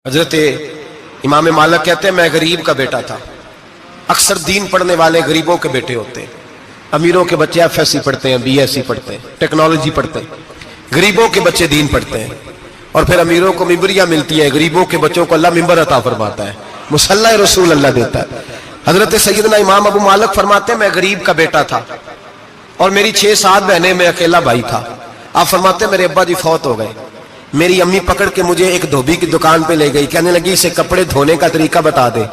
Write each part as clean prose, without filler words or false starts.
حضرت امام مالک کہتے ہیں میں غریب کا بیٹا تھا. اکثر دین پڑھنے والے غریبوں کے بیٹے ہوتے ہیں. امیروں کے بچے ایف ایس سی پڑھتے ہیں, بی ایس سی پڑھتے ہیں, ٹیکنالوجی پڑھتے ہیں. غریبوں کے بچے دین پڑھتے ہیں اور پھر امیروں کو ممبریاں ملتی ہیں. غریبوں کے بچوں کو اللہ ممبر عطا فرماتا ہے, مصلی رسول اللہ دیتا ہے. حضرت سیدنا امام ابو مالک فرماتے ہیں میں غریب کا بیٹا تھا اور میری 6-7 بہنیں, میں اکیلا بھائی تھا. آپ فرماتے ہیں میرے ابا جی فوت ہو گئے. میری امی پکڑ کے مجھے ایک دھوبی کی دکان پہ لے گئی, کہنے لگی اسے کپڑے دھونے کا طریقہ بتا دے,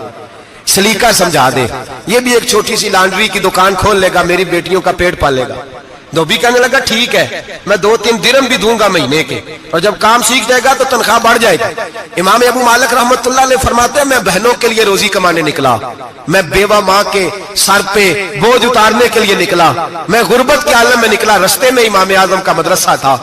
سلیقہ سمجھا دے, یہ بھی ایک چھوٹی سی لانڈری کی دکان کھول لے گا, میری بیٹیوں کا پیٹ پالے گا. دھوبی کہنے لگا ٹھیک ہے, میں 2-3 درہم بھی دوں گا مہینے کے, اور جب کام سیکھ جائے گا تو تنخواہ بڑھ جائے گی. امام ابو مالک رحمت اللہ علیہ فرماتے ہیں میں بہنوں کے لیے روزی کمانے نکلا, میں بیوہ ماں کے سر پہ بوجھ اتارنے کے لیے نکلا, میں غربت کے عالم میں نکلا. رستے میں امام اعظم کا مدرسہ تھا.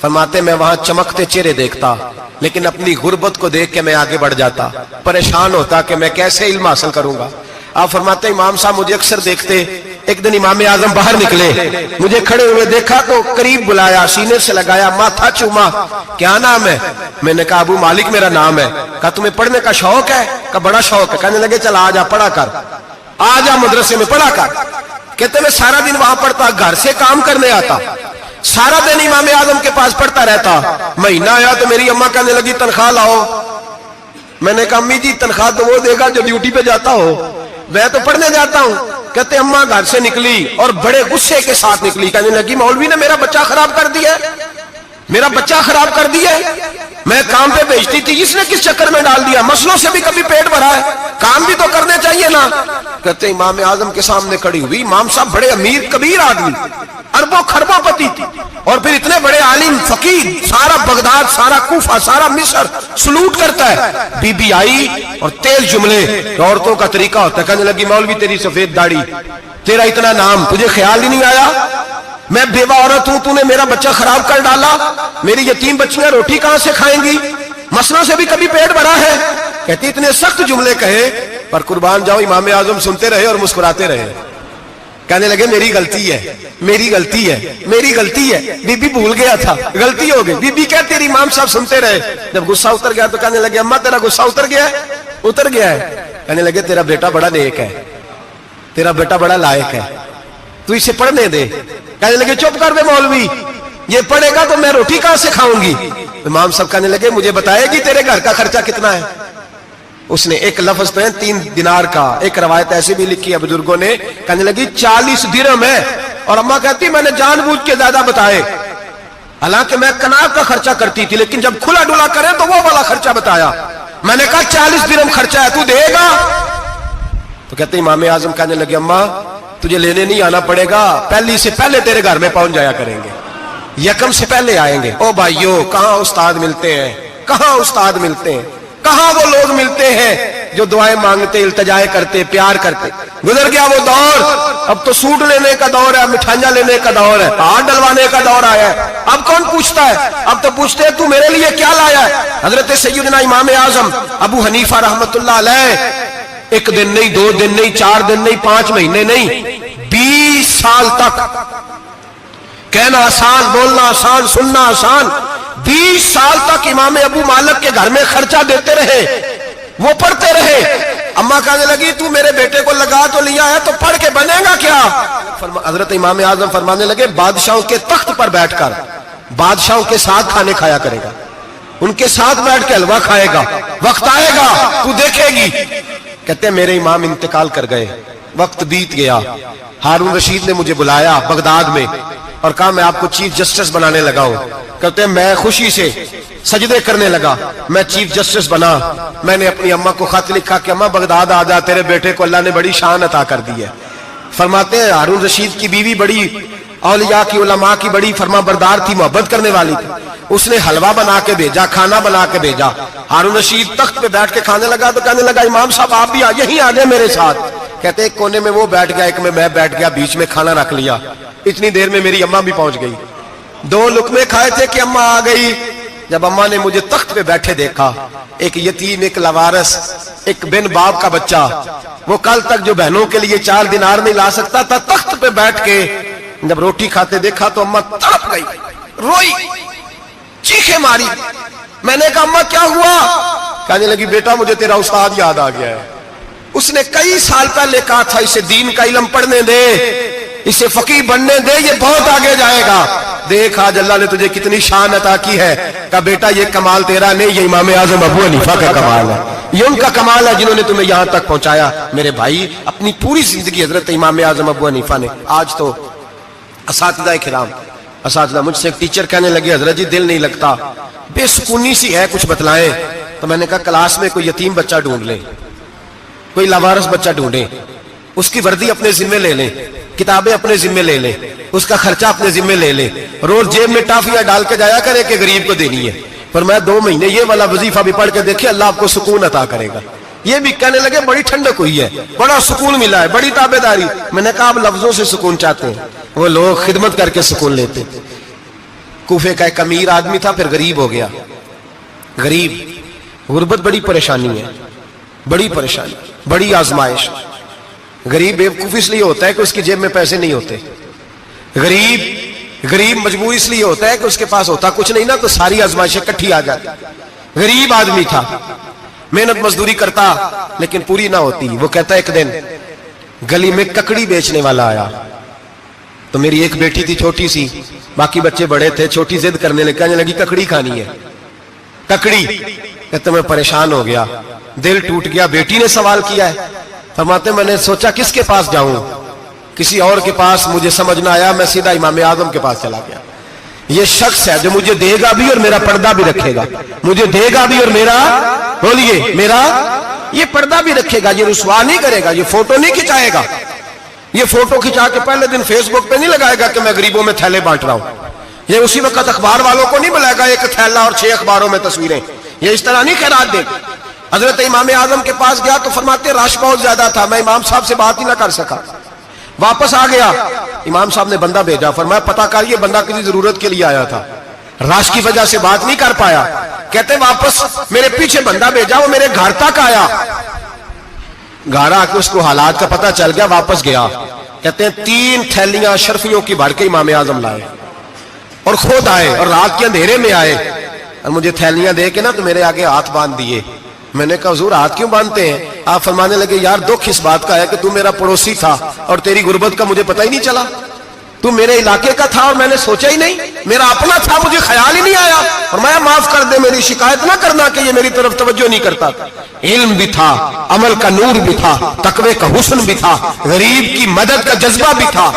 فرماتے میں وہاں چمکتے چہرے دیکھتا, لیکن اپنی غربت کو دیکھ کے میں آگے بڑھ جاتا, پریشان ہوتا کہ میں کیسے علم حاصل کروں گا. آپ فرماتے امام صاحب مجھے اکثر دیکھتے. ایک دن امام اعظم باہر نکلے, مجھے کھڑے ہوئے دیکھا تو قریب بلایا, سینے سے لگایا, ماتھا چوما. کیا نام ہے؟ میں نے کہا ابو مالک میرا نام ہے. کہا تمہیں پڑھنے کا شوق ہے؟ کہا بڑا شوق ہے. کہنے لگے چل آ جا پڑھا کر, آ جا مدرسے میں پڑھا کر. کہتے میں سارا دن وہاں پڑھتا, گھر سے کام کرنے آتا, سارا دن امام اعظم کے پاس پڑھتا رہتا. مہینہ آیا تو میری اماں کہنے لگی تنخواہ لاؤ. میں نے کہا امی جی تنخواہ تو وہ دے گا جو ڈیوٹی پہ جاتا ہو, میں تو پڑھنے جاتا ہوں. کہتے اماں گھر سے نکلی اور بڑے غصے کے ساتھ نکلی, کہنے لگی مولوی نے میرا بچہ خراب کر دیا, میرا بچہ خراب کر دیا. میں کام پہ بھیجتی تھی, اس نے کس چکر میں ڈال دیا, مسلوں سے بھی کبھی پیٹ بھرا ہے, کام بھی تو کرنے چاہیے نا. کہتے امام اعظم کے سامنے کھڑی ہوئی. امام صاحب بڑے امیر کبیر آدمی, اربوں خربوں پتی تھی, اور پھر اتنے بڑے عالم فقیر, سارا بغداد, سارا کوفہ, سارا مصر سلوٹ کرتا ہے. بی بی آئی اور تیز جملے, عورتوں کا طریقہ ہوتا ہے. کہنے لگی مولوی تیری سفید داڑھی, تیرا اتنا نام, تجھے خیال ہی نہیں آیا میں بیوہ عورت ہوں, تو نے میرا بچہ خراب کر ڈالا, میری یتیم بچیاں روٹی کہاں سے کھائیں گی, مسئلہ سے بھی کبھی پیٹ بھرا ہے. کہتی اتنے سخت جملے کہے, پر قربان جاؤ امام اعظم سنتے رہے اور مسکراتے رہے. کہنے لگے میری غلطی ہے, میری غلطی ہے, میری غلطی ہے, بی بی بھول گیا تھا, غلطی ہو گئی. بی بی کہتے تیری امام صاحب سنتے رہے. جب غصہ اتر گیا تو کہنے لگے اماں تیرا غصہ اتر گیا ہے؟ اتر گیا ہے. کہنے لگے تیرا بیٹا بڑا نیک ہے, تیرا بیٹا بڑا لائق ہے, تو اسے پڑھنے دے. کہنے لگے چپ کر دے مولوی, یہ پڑھے گا تو میں روٹی کہاں سے کھاؤں گی. امام صاحب کہنے لگے مجھے بتائے گی تیرے گھر کا خرچہ کتنا ہے. اس نے ایک لفظ تو ہے 3 دینار کا, ایک روایت ایسی بھی لکھی ہے بزرگوں نے, کہنے لگی 40 درہم ہے. اور اماں کہتی میں نے جان بوجھ کے زیادہ بتائے, حالانکہ میں کناب کا خرچہ کرتی تھی, لیکن جب کھلا ڈلا کرے تو وہ والا خرچہ بتایا. میں نے کہا 40 درہم خرچہ ہے, تو دے گا؟ تو کہتے امام اعظم کہنے لگے اماں تجھے لینے نہیں آنا پڑے گا, پہلی سے پہلے تیرے گھر میں پہنچ جایا کریں گے, یکم سے پہلے آئیں گے. او بھائیو کہاں استاد ملتے ہیں, کہاں استاد ملتے ہیں, کہاں وہ لوگ ملتے ہیں جو دعائیں مانگتے, التجائے کرتے, پیار کرتے. گزر گیا وہ دور, اب تو سوٹ لینے کا دور ہے, مٹھائیاں لینے کا دور ہے, ہاتھ ڈلوانے کا دور آیا ہے. اب کون پوچھتا ہے, اب تو پوچھتے ہیں تو میرے لیے کیا لایا ہے. حضرت سیدنا امام اعظم ابو حنیفہ رحمت اللہ علیہ 1 دن نہیں, 2 دن نہیں, 4 دن نہیں, 5 مہینے نہیں, 20 سال تک, کہنا آسان, بولنا آسان, سننا آسان, 20 سال تک امام ابو مالک کے گھر میں خرچہ دیتے رہے, وہ پڑھتے رہے. اماں کہنے لگی تو میرے بیٹے کو لگا تو لیا ہے, تو پڑھ کے بنے گا کیا. حضرت امام اعظم فرمانے لگے بادشاہوں کے تخت پر بیٹھ کر بادشاہوں کے ساتھ کھانے کھایا کرے گا, ان کے ساتھ بیٹھ کے حلوہ کھائے گا, وقت آئے گا تو دیکھے گی. کہتے ہیں میرے امام انتقال کر گئے, وقت بیت گیا. ہارون رشید نے مجھے بلایا بغداد میں اور کہا میں آپ کو چیف جسٹس بنانے لگا ہوں. کہتے ہیں میں خوشی سے سجدے کرنے لگا, میں چیف جسٹس بنا. میں نے اپنی اماں کو خط لکھا کہ اماں بغداد آ جا, تیرے بیٹے کو اللہ نے بڑی شان عطا کر دی ہے. فرماتے ہیں ہارون رشید کی بیوی بڑی اولیاء کی, علماء کی بڑی فرما بردار تھی, محبت کرنے والی تھی. اس نے حلوہ بنا کے بھیجا, کھانا بنا کے بھیجا. ہارون رشید تخت پہ بیٹھ کے کھانے لگا تو کہنے لگا امام صاحب آپ بھی یہیں آ جائیں میرے ساتھ. کہتے ایک کونے میں وہ بیٹھ گیا, ایک میں بیٹھ گیا, بیچ میں کھانا رکھ لیا. اتنی دیر میں میری اماں بھی پہنچ گئی. 2 لقمے کھائے تھے کہ اماں آ گئی. جب اماں نے مجھے تخت پہ بیٹھے دیکھا, ایک یتیم, ایک لاوارث, ایک بن باپ کا بچہ, وہ کل تک جو بہنوں کے لیے 4 دینار نہیں لا سکتا تھا, تخت پہ بیٹھ کے جب روٹی کھاتے دیکھا تو اماں تڑپ گئی, روئی, چیخیں ماری. میں نے کہا اماں کیا ہوا؟ کہنے لگی بیٹا مجھے تیرا استاد یاد آ گیا ہے، اس نے کئی سال پہلے کہا تھا اسے دین کا علم پڑھنے دے، اسے فقیہ بننے دے، یہ بہت آگے جائے گا۔ دیکھ آج اللہ نے تجھے کتنی شان عطا کی ہے۔ کہا بیٹا یہ کمال تیرا نہیں، یہ امام اعظم ابو حنیفہ کا کمال ہے، یہ ان کا کمال ہے جنہوں نے تمہیں یہاں تک پہنچایا۔ میرے بھائی اپنی پوری زندگی حضرت امام اعظم ابو حنیفہ نے، آج تو اساتذہ کرام، اساتذہ مجھ سے ایک ٹیچر کہنے لگے حضرت جی دل نہیں لگتا، بے سکونی سی ہے، کچھ بتلائیں۔ تو میں نے کہا کلاس میں کوئی یتیم بچہ ڈھونڈ لیں، کوئی لاوارث بچہ ڈھونڈیں، اس کی وردی اپنے ذمے لے لیں، کتابیں اپنے ذمے لے لیں، اس کا خرچہ اپنے ذمے لے لیں، روز جیب میں ٹافیاں ڈال کے جایا کرے کہ غریب کو دینی ہے، پر میں 2 مہینے یہ والا وظیفہ بھی پڑھ کے دیکھے، اللہ آپ کو سکون عطا کرے گا۔ یہ بھی کہنے لگے بڑی ٹھنڈک ہوئی ہے، بڑا سکون ملا ہے، بڑی تابعداری۔ میں نے کہا آپ لفظوں سے سکون چاہتے ہیں، وہ لوگ خدمت کر کے سکون لیتے۔ کوفے کا ایک امیر آدمی تھا، پھر غریب ہو گیا۔ غریب، غربت بڑی پریشانی ہے، بڑی پریشانی، بڑی آزمائش۔ غریب بیوقوف اس لیے ہوتا ہے کہ اس کی جیب میں پیسے نہیں ہوتے، غریب مجبور اس لیے ہوتا ہے کہ اس کے پاس ہوتا کچھ نہیں نا، تو ساری آزمائشیں کٹھی آ جاتی۔ غریب آدمی تھا، محنت مزدوری کرتا لیکن پوری نہ ہوتی۔ وہ کہتا ایک دن گلی میں ککڑی بیچنے والا آیا، تو میری ایک بیٹی تھی چھوٹی سی، باقی بچے بڑے تھے، چھوٹی ضد کرنے لگی، کہنے لگی ککڑی کھانی ہے، ککڑی۔ کہتے میں پریشان ہو گیا، دل ٹوٹ گیا، بیٹی نے سوال کیا ہے۔ فرماتے میں نے سوچا کس کے پاس جاؤں، کسی اور کے پاس مجھے سمجھ نہ آیا، میں سیدھا امام اعظم کے پاس چلا گیا۔ یہ شخص ہے جو مجھے دے گا بھی اور میرا پردہ بھی رکھے گا، مجھے دے گا بھی اور میرا، بولیے، میرا یہ پردہ بھی رکھے گا، یہ رسوا نہیں کرے گا، یہ فوٹو نہیں کھچائے گا، یہ فوٹو کھچا کے پہلے دن فیس بک پہ نہیں لگائے گا کہ میں غریبوں میں تھیلے بانٹ رہا ہوں، یہ اسی وقت اخبار والوں کو نہیں بلائے گا ایک تھیلا اور 6 اخباروں میں تصویریں، یہ اس طرح نہیں خیرات دے گا۔ حضرت امام اعظم کے پاس گیا تو فرماتے رش بہت زیادہ تھا، میں امام صاحب سے بات ہی نہ کر سکا، واپس آ گیا۔ امام صاحب نے بندہ بھیجا، فرمایا پتہ کر یہ بندہ کسی ضرورت کے لیے آیا تھا، رش کی وجہ سے بات نہیں کر پایا۔ کہتے واپس میرے پیچھے بندہ بھیجا، وہ میرے گھر تک آیا، گھر آ کے اس کو حالات کا پتہ چل گیا، واپس گیا۔ کہتے ہیں 3 تھیلیاں اشرفیوں کی بھر کے امام اعظم لائے اور خود آئے اور رات کے اندھیرے میں آئے اور مجھے تھیلیاں دے کے نا تو میرے آگے ہاتھ باندھ دیے۔ میں نے کہا حضور ہاتھ کیوں باندھتے ہیں؟ آپ فرمانے لگے یار دکھ اس بات کا ہے کہ تو میرا پڑوسی تھا اور تیری غربت کا مجھے پتہ ہی نہیں چلا، تو میرے علاقے کا تھا اور میں نے سوچا ہی نہیں، میرا اپنا تھا مجھے خیال ہی نہیں آیا، فرمایا معاف کر دے، میری شکایت نہ کرنا کہ یہ میری طرف توجہ نہیں کرتا۔ علم بھی تھا، عمل کا نور بھی تھا، تقوی کا حسن بھی تھا، غریب کی مدد کا جذبہ بھی تھا۔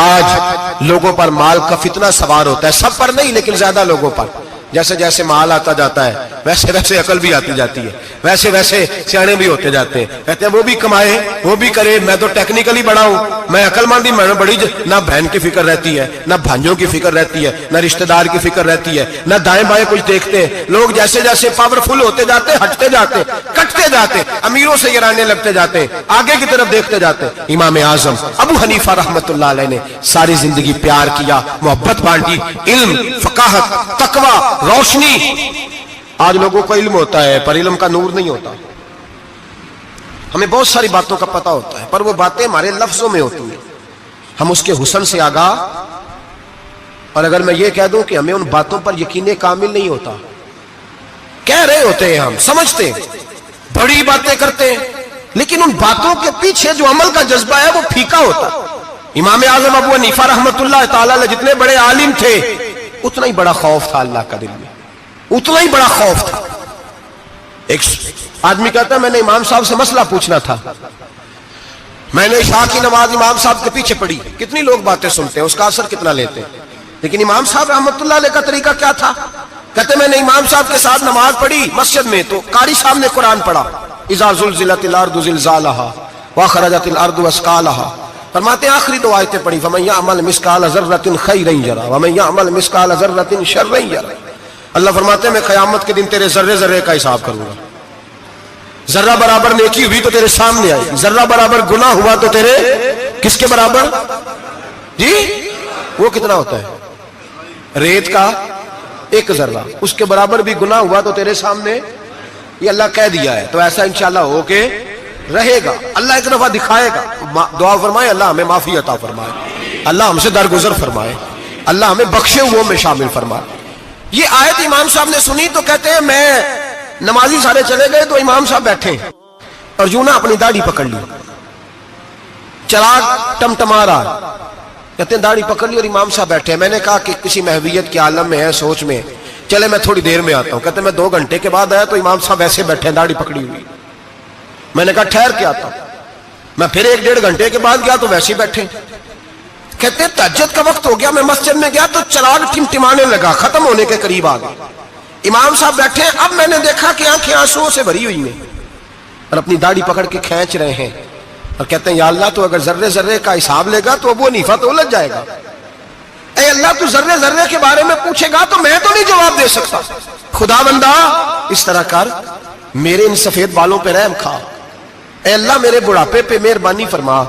آج لوگوں پر مال کا فتنہ سوار ہوتا ہے، سب پر نہیں لیکن زیادہ لوگوں پر۔ جیسے جیسے مال آتا جاتا ہے ویسے ویسے عقل بھی آتی جاتی ہے، ویسے ویسے سیانے بھی ہوتے جاتے ہیں۔ کہتے ہیں وہ بھی کمائے وہ بھی کرے، میں تو ٹیکنیکلی بڑا ہوں، میں عقل مند ہی، میں نے بڑی نہ بہن کی فکر رہتی ہے، نہ بھانجوں کی فکر رہتی ہے، نہ رشتہ دار کی فکر رہتی ہے، نہ دائیں بائیں کچھ دیکھتے ہیں۔ لوگ جیسے جیسے پاورفل ہوتے جاتے ہٹتے جاتے، کٹتے جاتے، امیروں سے گرانے لگتے جاتے، آگے کی طرف دیکھتے جاتے۔ امام اعظم ابو حنیفہ رحمت اللہ علیہ نے ساری زندگی پیار کیا، محبت بانٹی، علم، فقاہت، تقوی، روشنی۔ آج لوگوں کو علم ہوتا ہے پر علم کا نور نہیں ہوتا، ہمیں بہت ساری باتوں کا پتہ ہوتا ہے پر وہ باتیں ہمارے لفظوں میں ہوتی ہیں، ہم اس کے حسن سے آگاہ۔ اور اگر میں یہ کہہ دوں کہ ہمیں ان باتوں پر یقین کامل نہیں ہوتا، کہہ رہے ہوتے ہیں، ہم سمجھتے ہیں، بڑی باتیں کرتے ہیں، لیکن ان باتوں کے پیچھے جو عمل کا جذبہ ہے وہ پھیکا ہوتا۔ امام اعظم ابو حنیفہ رحمت اللہ تعالی علیہ جتنے بڑے عالم تھے اتنا ہی بڑا خوف تھا اللہ کا دل میں، اتنا ہی بڑا خوف تھا۔ ایک آدمی کہتا ہے میں نے امام صاحب سے مسئلہ پوچھنا تھا، میں نے عشاء کی نماز امام صاحب کے پیچھے پڑھی، کتنی لوگ باتیں سنتے ہیں، اس کا اثر کتنا لیتے ہیں، لیکن امام صاحب رحمت اللہ علیہ کا طریقہ کیا تھا؟ کہتے میں نے امام صاحب کے ساتھ نماز پڑھی مسجد میں، تو قاری صاحب نے قرآن پڑھا، اذا زلزلت الارض زلزالها واخرجت الارض اثقالها، فرماتے ہیں آخری 2 آیتیں پڑھی، فمن یعمل مثقال ذرۃ خیرا یرہ ومن یعمل مثقال ذرۃ شرا یرہ۔ اللہ فرماتے ہیں میں قیامت کے دن تیرے ذرے ذرے کا حساب کروں گا، ذرہ برابر نیکی ہوئی تو تیرے سامنے آئی، ذرہ برابر گناہ ہوا تو تیرے کس کے برابر؟ جی وہ کتنا ہوتا ہے؟ ریت کا 1 ذرہ، اس کے برابر بھی گناہ ہوا تو تیرے سامنے، یہ اللہ کہہ دیا ہے، تو ایسا انشاءاللہ ہو کے رہے گا۔ اللہ ایک دفعہ دکھائے گا، دعا فرمائے اللہ ہمیں معافی عطا فرمائے، اللہ ہم سے درگزر فرمائے، اللہ ہمیں بخشے ہوئوں میں شامل فرمائے۔ یہ آیت امام صاحب نے سنی تو کہتے ہیں میں نمازی سارے چلے گئے تو امام صاحب بیٹھے اور یوں نہ اپنی داڑھی پکڑ لی, چراغ ٹمٹما رہا, کہتے ہیں داڑھی پکڑ لی اور امام صاحب بیٹھے. میں نے کہا کہ کسی محویت کے عالم میں ہے, سوچ میں, چلے میں تھوڑی دیر میں آتا ہوں. کہتے ہیں میں 2 گھنٹے کے بعد آیا تو امام صاحب ویسے بیٹھے ہیں داڑھی پکڑی ہوئی. میں نے کہا ٹھہر کے آتا ہوں. میں پھر 1-1.5 گھنٹے کے بعد گیا تو ویسے بیٹھے. کہتے ہیں تہجد کا وقت ہو گیا, میں مسجد میں گیا تو چراغ ٹمٹمانے لگا, ختم ہونے کے قریب آ گیا. امام صاحب بیٹھے. اب میں نے دیکھا کہ آنکھیں آنسوؤں سے بھری ہوئی ہیں اور اپنی داڑھی پکڑ کے کھینچ رہے ہیں اور کہتے ہیں یا اللہ تو اگر ذرے ذرے کا حساب لے گا تو ابو حنیفہ تو الجھ جائے گا. اے اللہ تو ذرے ذرے کے بارے میں پوچھے گا تو میں تو نہیں جواب دے سکتا. خدا بندہ اس طرح کر, میرے ان سفید بالوں پہ رحم کھا. اے اللہ میرے بڑھاپے پہ مہربانی فرما,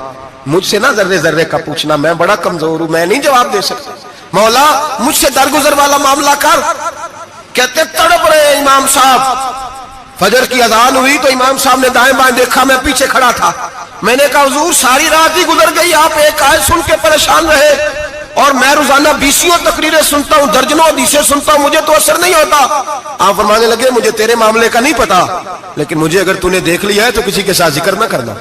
مجھ سے نہ ذرے ذرے کا پوچھنا, میں بڑا کمزور ہوں, میں نہیں جواب دے سکتا. مولا مجھ سے درگزر والا معاملہ کر. کہتے تڑپ رہے امام صاحب. فجر کی اذان ہوئی تو امام صاحب نے دائیں بائیں دیکھا, میں پیچھے کھڑا تھا. میں نے کہا حضور ساری رات ہی گزر گئی, آپ ایک آیت سن کے پریشان رہے اور میں روزانہ 20 تقریریں سنتا ہوں, درجنوں حدیثیں سنتا ہوں, مجھے تو اثر نہیں ہوتا. آپ فرمانے لگے مجھے تیرے معاملے کا نہیں پتا, لیکن مجھے اگر تو نے دیکھ لیا ہے تو کسی کے ساتھ ذکر نہ کرنا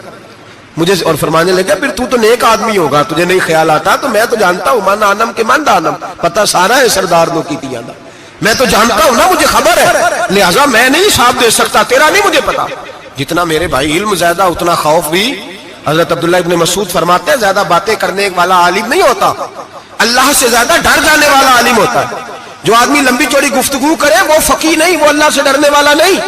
مجھے. اور فرمانے لگے پھر تو نیک آدمی ہوگا, تجھے نہیں خیال آتا, تو میں تو جانتا ہوں من آنم کے من دانم, پتہ سارا ہے سردار نو کی تیانا, میں تو جانتا ہوں نا, مجھے خبر ہے, لہٰذا میں نہیں حساب دے سکتا, تیرا نہیں مجھے پتا. جتنا میرے بھائی علم زیادہ اتنا خوف بھی. حضرت عبداللہ ابن مسعود فرماتے ہیں زیادہ باتیں کرنے والا عالم نہیں ہوتا, اللہ سے زیادہ ڈر جانے والا عالم ہوتا ہے. جو آدمی لمبی چوڑی گفتگو کرے وہ فقیہ نہیں, وہ اللہ سے ڈرنے والا نہیں,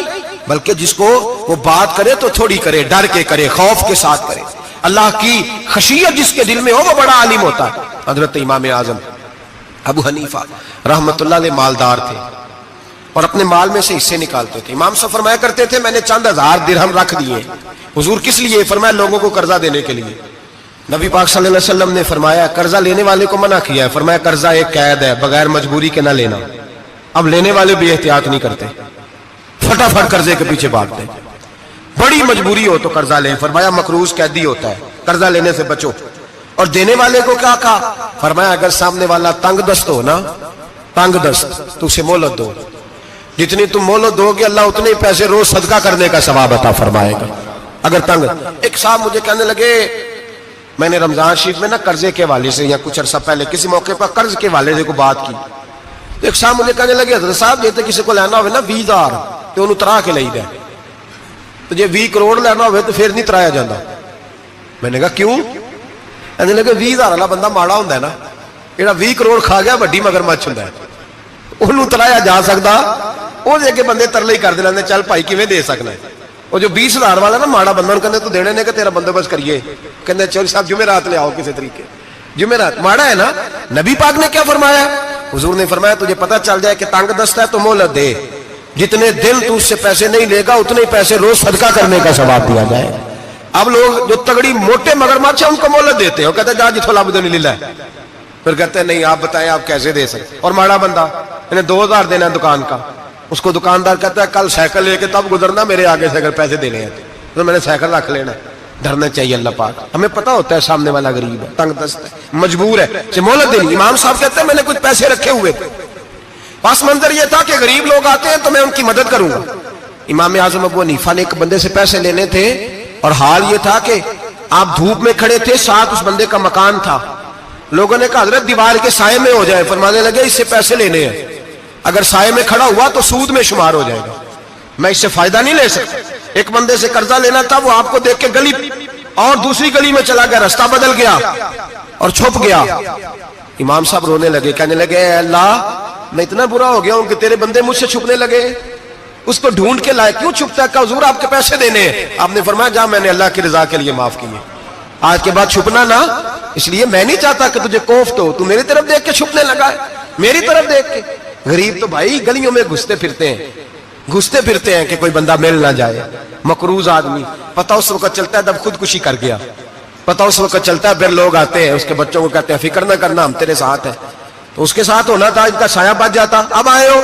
بلکہ جس کو وہ بات کرے تو تھوڑی کرے, ڈر کے کرے, خوف کے ساتھ کرے, اللہ کی خشیت جس کے دل میں ہو وہ بڑا عالم ہوتا ہے. حضرت امام اعظم ابو حنیفہ رحمت اللہ علیہ مالدار تھے اور اپنے مال میں سے حصے نکالتے تھے. امام صاحب فرمایا کرتے تھے میں نے چند 1000 درہم رکھ دیے. حضور کس لیے؟ فرمایا لوگوں کو قرضہ دینے کے لیے. نبی پاک صلی اللہ علیہ وسلم نے فرمایا قرضہ لینے والے کو منع کیا ہے, فرمایا قرضہ ایک قید ہے, بغیر مجبوری کے نہ لینا. اب لینے والے بھی احتیاط نہیں کرتے, فٹافٹ قرضے کے پیچھے بھاگتے. بڑی مجبوری ہو تو قرضہ لیں, فرمایا مقروض قیدی ہوتا ہے, قرضہ لینے سے بچو. اور دینے والے کو کیا کہا؟ فرمایا اگر سامنے والا تنگ دست ہو نا, تنگ دست, تو اسے مہلت دو. جتنی تم مہلت دو گے اللہ اتنے پیسے روز صدقہ کرنے کا ثواب عطا فرمائے گا. اگر تنگ. ایک صاحب مجھے کہنے لگے, میں نے رمضان شریف میں نا قرضے کے والے سے یا کچھ عرصہ پہلے کسی موقع پر قرض کے والے سے کو بات کی. ایک صاحب مجھے کہنے لگے حضرت صاحب جیتے کسی کو لینا ہوئے نا 20,000 تو انہوں ترا کے لئی دے, تو جے 20 کروڑ لینا ہوئے تو پھر نہیں ترایا جاتا. میں نے کہا کیوں؟ کہنے لگے 20,000 والا بندہ ماڑا ہوندا ہے نا, جڑا 20 کروڑ کھا گیا وڈی مگرمچھ ہوندا ہے, انہوں ترایا جا سکدا, وہ دے کے بندے ترلے ہی کر دے, چل بھائی کیویں دے سکنا ہے. وہ جو 20,000 والا نا ماڑا بندہ کہندے تو دینے نے کہ تیرا بندوبست کریے, کہندے چل صاحب جمعرات لے آؤ کسی طریقے, جمعرات ماڑا ہے نا. نبی پاک نے کیا فرمایا؟ حضور نے فرمایا تجھے پتہ چل جائے کہ تنگ دست ہے تو مہلت دے, جتنے دن تو اس سے پیسے نہیں لے گا اتنے ہی پیسے روز صدقہ کرنے کا ثواب دیا جائے. اب لوگ جو تگڑی موٹے مگرمچھ ہیں ان کو مہلت دیتے ہیں, وہ کہتے ہیں جا جتھوں لب دے نہیں لے, پھر کہتے ہیں نہیں آپ بتائیں آپ کیسے دے سکتے. اور ماڑا بندہ انہیں 2,000 دینا ہے دکان کا, اس کو دکاندار کہتا ہے کل سائیکل لے کے تب گزرنا, میرے آگے سے اگر پیسے دینے ہیں تو میں نے سائیکل رکھ لینا. ڈرنا چاہیے اللہ پاک, ہمیں پتا ہوتا ہے سامنے والا غریب ہے, تنگ دست ہے, مجبور ہے, اسے مہلت دینی. امام صاحب کہتے ہیں میں نے کچھ پیسے رکھے ہوئے تھے, پس منظر یہ تھا کہ غریب لوگ آتے ہیں تو میں ان کی مدد کروں گا. امام اعظم ابو حنیفہ نے ایک بندے سے پیسے لینے تھے اور حال یہ تھا کہ آپ دھوپ میں کھڑے تھے, ساتھ اس بندے کا مکان تھا. لوگوں نے کہا حضرت دیوار کے سائے میں ہو جائے. فرمانے لگے اس سے پیسے لینے ہیں, اگر سائے میں کھڑا ہوا تو سود میں شمار ہو جائے گا, میں اس سے فائدہ نہیں لے سکتا. ایک بندے سے قرضہ لینا تھا, وہ آپ کو دیکھ کے گلی اور دوسری گلی میں چلا گیا, راستہ بدل گیا اور چھپ گیا. امام صاحب رونے لگے, کہنے لگے اے اللہ میں اتنا برا ہو گیا ہوں کہ تیرے بندے مجھ سے چھپنے لگے. اس کو ڈھونڈ کے لائے, کیوں چھپتا ہے؟ کہا حضور آپ کے پیسے دینے ہیں. آپ نے فرمایا جا, میں نے اللہ کی رضا کے لیے معاف کیے, آج کے بعد چھپنا نہ, اس لیے میں نہیں چاہتا کہ تجھے کوفت ہو, تو میری طرف دیکھ کے چھپنے لگا ہے, میری طرف دیکھ کے. غریب تو بھائی گلیوں میں گھستے پھرتے ہیں کہ کوئی بندہ مل نہ جائے. مقروض آدمی پتہ اس وقت چلتا ہے جب خودکشی کر گیا, پتہ اس وقت چلتا ہے پھر لوگ آتے ہیں اس کے بچوں کو کہتے ہیں فکر نہ کرنا ہم تیرے ساتھ ہیں, تو اس کے ساتھ ہونا تھا, ان کا سایہ بچ جاتا. اب آئے ہو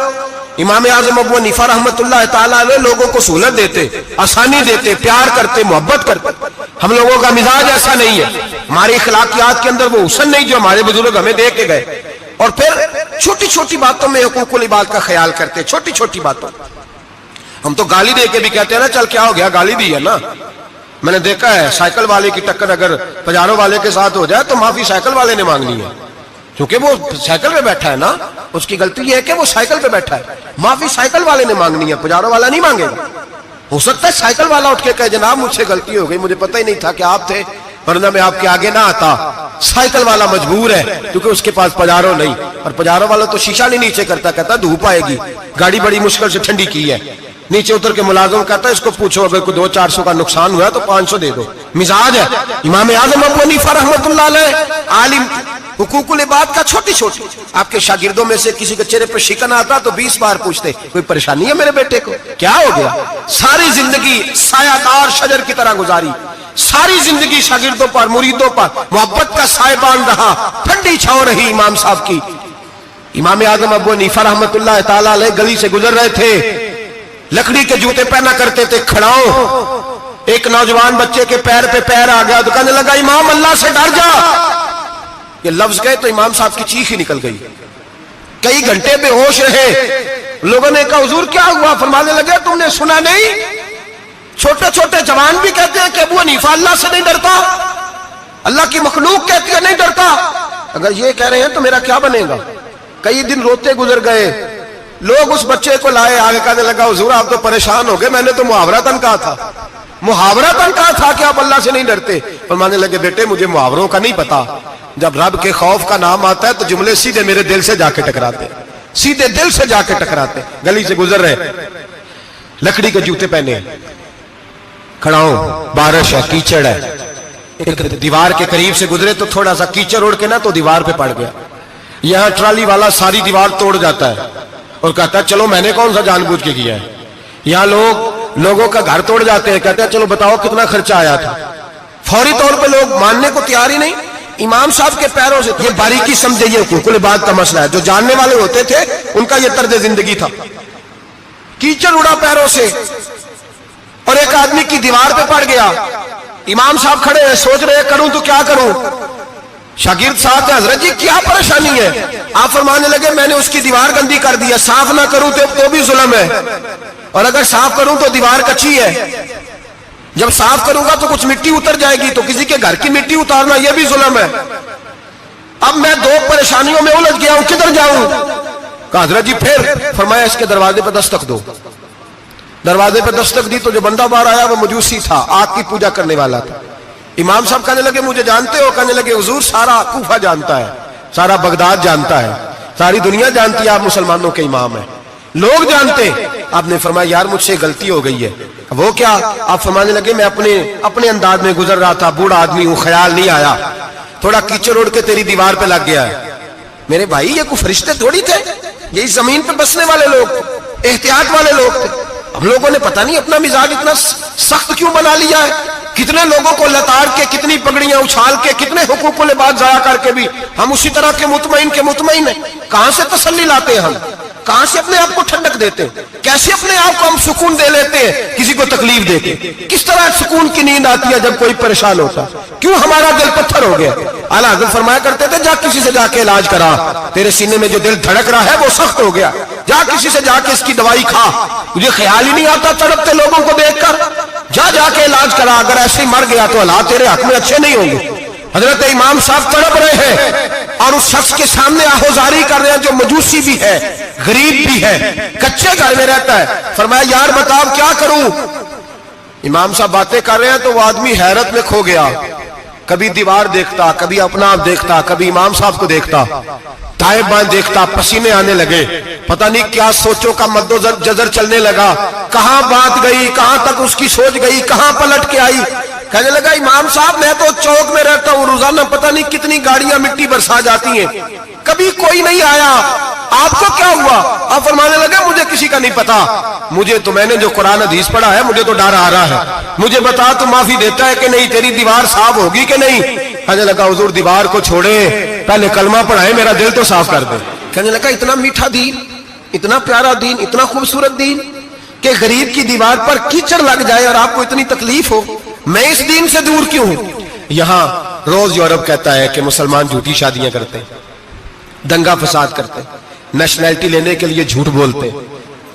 امام اعظم ابو حنیفہ رحمۃ اللہ تعالیٰ علیہ لوگوں کو سہولت دیتے, آسانی دیتے, پیار کرتے, محبت کرتے. ہم لوگوں کا مزاج ایسا نہیں ہے, ہماری اخلاقیات کے اندر وہ حسن نہیں جو ہمارے بزرگ ہمیں دے کے گئے. اور پھر چھوٹی چھوٹی باتوں میں حقوق العباد کا خیال کرتے, چھوٹی چھوٹی باتوں. ہم تو گالی دے کے بھی کہتے ہیں نا چل کیا ہو گیا, گالی دی ہے نا. میں نے دیکھا ہے سائیکل والے کی ٹکر اگر پجارو والے کے ساتھ ہو جائے تو معافی سائیکل والے نے مانگنی ہے, کیونکہ وہ سائیکل پہ بیٹھا ہے نا, اس کی غلطی یہ ہے کہ وہ سائیکل پہ بیٹھا ہے, معافی سائیکل والے نے مانگنی ہے, پجارو والا نہیں مانگے گا. ہو سکتا ہے سائیکل والا اٹھ کے کہے جناب مجھ سے غلطی ہو گئی, مجھے پتہ ہی نہیں تھا کہ آپ تھے, ورنہ میں آپ کے آگے نہ آتا. سائیکل والا مجبور ہے کیونکہ اس کے پاس پجارو نہیں, اور پجارو والا تو شیشہ نہیں نیچے کرتا, کہتا دھوپ آئے گی, گاڑی بڑی مشکل سے ٹھنڈی کی ہے. نیچے اتر کے ملازم کہتا ہے اس کو پوچھو اگر کوئی 200-400 کا نقصان ہوا تو 500 دے دو. مزاج ہے. امام اعظم ابو حنیفہ رحمۃ اللہ علیہ عالم, حقوق العباد کا چھوٹی چھوٹی, آپ کے شاگردوں میں سے کسی کے چہرے پہ شکن آتا تو 20 بار پوچھتے کوئی پریشانی ہے میرے بیٹے کو, کیا ہو گیا. ساری زندگی سایہ دار شجر کی طرح گزاری, ساری زندگی شاگردوں پر مریدوں پر محبت کا سائبان رہا, ٹھنڈی چھاؤں رہی امام صاحب کی. امام اعظم ابو حنیفہ رحمۃ اللہ تعالی علیہ گلی سے گزر رہے تھے, لکڑی کے جوتے پہنا کرتے تھے, کھڑاؤں. ایک نوجوان بچے کے پیر پہ پیر آ گیا تو کہنے لگا امام اللہ سے ڈر جا. یہ لفظ گئے تو امام صاحب کی چیخ ہی نکل گئی. کئی گھنٹے بے ہوش رہے. لوگوں نے کہا حضور کیا ہوا؟ فرمانے لگے تم نے سنا نہیں, چھوٹے چھوٹے جوان بھی کہتے ہیں کہ ابو حنیفہ اللہ سے نہیں ڈرتا, اللہ کی مخلوق کہتی ہے نہیں ڈرتا. اگر یہ کہہ رہے ہیں تو میرا کیا بنے گا. کئی دن روتے گزر گئے. لوگ اس بچے کو لائے, آگے کہنے لگا حضور آپ تو پریشان ہو گئے, میں نے تو محاورتاً کہا تھا, محاورتاً کہا تھا کہ آپ اللہ سے نہیں ڈرتے. فرمانے لگے بیٹے مجھے محاوروں کا نہیں پتا, جب رب کے خوف کا نام آتا ہے تو جملے سیدھے میرے دل سے جا کے ٹکراتے, سیدھے دل سے جا کے ٹکراتے. گلی سے گزر رہے, لکڑی کے جوتے پہنے, کھڑاؤں, بارش ہے, کیچڑ ہے, ایک دیوار کے قریب سے گزرے تو تھوڑا سا کیچڑ اڑ کے نا تو دیوار پہ پڑ گیا. یہاں ٹرالی والا ساری دیوار توڑ جاتا ہے اور کہتا ہے چلو میں نے کون سا جان بوجھ کے کیا ہے. یہاں لوگوں کا گھر توڑ جاتے ہیں, کہتے ہیں چلو بتاؤ کتنا خرچہ آیا تھا. فوری طور پہ لوگ ماننے کو تیار ہی نہیں. امام صاحب کے پیروں سے, یہ باریکی سمجھے, یہ حقوق العباد کا مسئلہ ہے. جو جاننے والے ہوتے تھے ان کا یہ طرز زندگی تھا. کیچڑ اڑا پیروں سے اور ایک آدمی کی دیوار پہ پڑ گیا. امام صاحب کھڑے ہیں, سوچ رہے کروں تو کیا کروں. شاگرد صاحب ہے حضرت جی کیا پریشانی ہے. آپ فرمانے لگے میں نے اس کی دیوار گندی کر دی ہے, صاف نہ کروں تو بھی ظلم ہے, اور اگر صاف کروں تو دیوار کچی ہے, جب صاف کروں گا تو کچھ مٹی اتر جائے گی تو کسی کے گھر کی مٹی اتارنا یہ بھی ظلم ہے. اب میں دو پریشانیوں میں الجھ گیا ہوں, کدھر جاؤں. کہا حضرت جی پھر. فرمایا اس کے دروازے پہ دستک دو. دروازے پہ دستک دی تو جو بندہ باہر آیا وہ مجوسی تھا, آگ کی پوجا کرنے والا تھا. امام صاحب کہنے لگے مجھے جانتے ہو؟ کہنے لگے حضور سارا کوفہ جانتا ہے, سارا بغداد جانتا ہے, ساری دنیا جانتی ہے آپ مسلمانوں کے امام ہیں, لوگ جانتے. آپ نے فرمایا یار مجھ سے غلطی ہو گئی ہے. وہ کیا؟ آپ فرمانے لگے میں اپنے انداز میں گزر رہا تھا, بوڑھا آدمی ہوں, خیال نہیں آیا, تھوڑا کیچڑ اڑ کے تیری دیوار پہ لگ گیا ہے. میرے بھائی یہ کوئی فرشتے تھوڑی تھے, یہی زمین پہ بسنے والے لوگ, احتیاط والے لوگ تھے. ہم لوگوں نے پتہ نہیں اپنا مزاج اتنا سخت کیوں بنا لیا ہے. کتنے لوگوں کو لتاڑ کے, کتنی پگڑیاں اچھال کے, کتنے حقوق العباد ضائع کر کے بھی ہم اسی طرح کے مطمئن ہیں. کہاں سے تسلی لاتے ہیں ہم, کہاں سے اپنے آپ کو ٹھنڈک دیتے ہیں, کیسے اپنے آپ کو ہم سکون دے لیتے ہیں کسی کو تکلیف دے کے. کس طرح سکون کی نیند آتی ہے جب کوئی پریشان ہوتا, کیوں ہمارا دل پتھر ہو گیا. اعلیٰ حضرت فرمایا کرتے تھے جا کسی سے جا کے علاج کرا, تیرے سینے میں جو دل دھڑک رہا ہے وہ سخت ہو گیا, جا کسی سے جا کے اس کی دوائی کھا, مجھے خیال ہی نہیں آتا تڑپتے لوگوں کو دیکھ کر, جا کے علاج کرا, اگر ایسے ہی مر گیا تو حالات تیرے حق میں اچھے نہیں ہوں گے. حضرت امام صاحب تڑپ رہے ہیں اور اس شخص کے سامنے آہوزاری کر رہے ہیں جو مجوسی بھی ہے, غریب بھی ہے, کچے گھر میں رہتا ہے. فرمایا یار بتاؤ کیا کروں. امام صاحب باتیں کر رہے ہیں تو وہ آدمی حیرت میں کھو گیا, کبھی دیوار دیکھتا, کبھی اپنا آپ دیکھتا, کبھی امام صاحب کو دیکھتا, دائیں بائیں دیکھتا, پسینے آنے لگے, پتہ نہیں کیا سوچوں کا مد و جزر چلنے لگا, کہاں بات گئی, کہاں تک اس کی سوچ گئی, کہاں پلٹ کے آئی. کہنے لگا امام صاحب میں تو چوک میں رہتا ہوں, روزانہ پتہ نہیں کتنی گاڑیاں مٹی برسا جاتی ہیں, کبھی کوئی نہیں آیا, آپ کو کیا ہوا؟ آپ فرمانے لگے مجھے کسی کا نہیں پتا, مجھے تو میں نے جو قرآن حدیث پڑھا ہے مجھے تو ڈر آ رہا ہے, مجھے بتا تو معافی دیتا ہے کہ نہیں, تیری دیوار صاف ہوگی کہ نہیں. کہنے لگا حضور دیوار کو چھوڑے, پہلے کلمہ پڑھائے, میرا دل تو صاف کر دے. کہنے لگا اتنا میٹھا دین, اتنا پیارا دین, اتنا خوبصورت دین کہ غریب کی دیوار پر کیچڑ لگ جائے اور آپ کو اتنی تکلیف ہو, میں اس دین سے دور کیوں ہوں. یہاں روز یورپ کہتا ہے کہ مسلمان جھوٹی شادیاں کرتے, دنگا فساد کرتے, نیشنلٹی لینے کے لیے جھوٹ بولتے,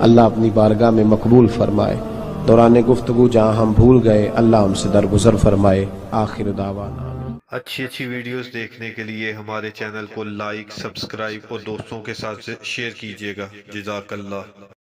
اللہ اپنی بارگاہ میں مقبول فرمائے. دوران گفتگو جہاں ہم بھول گئے اللہ ہم سے درگزر فرمائے. آخر دعوانا اچھی ویڈیوز دیکھنے کے لیے ہمارے چینل کو لائک، سبسکرائب اور دوستوں کے ساتھ شیئر کیجیے گا. جزاک اللہ.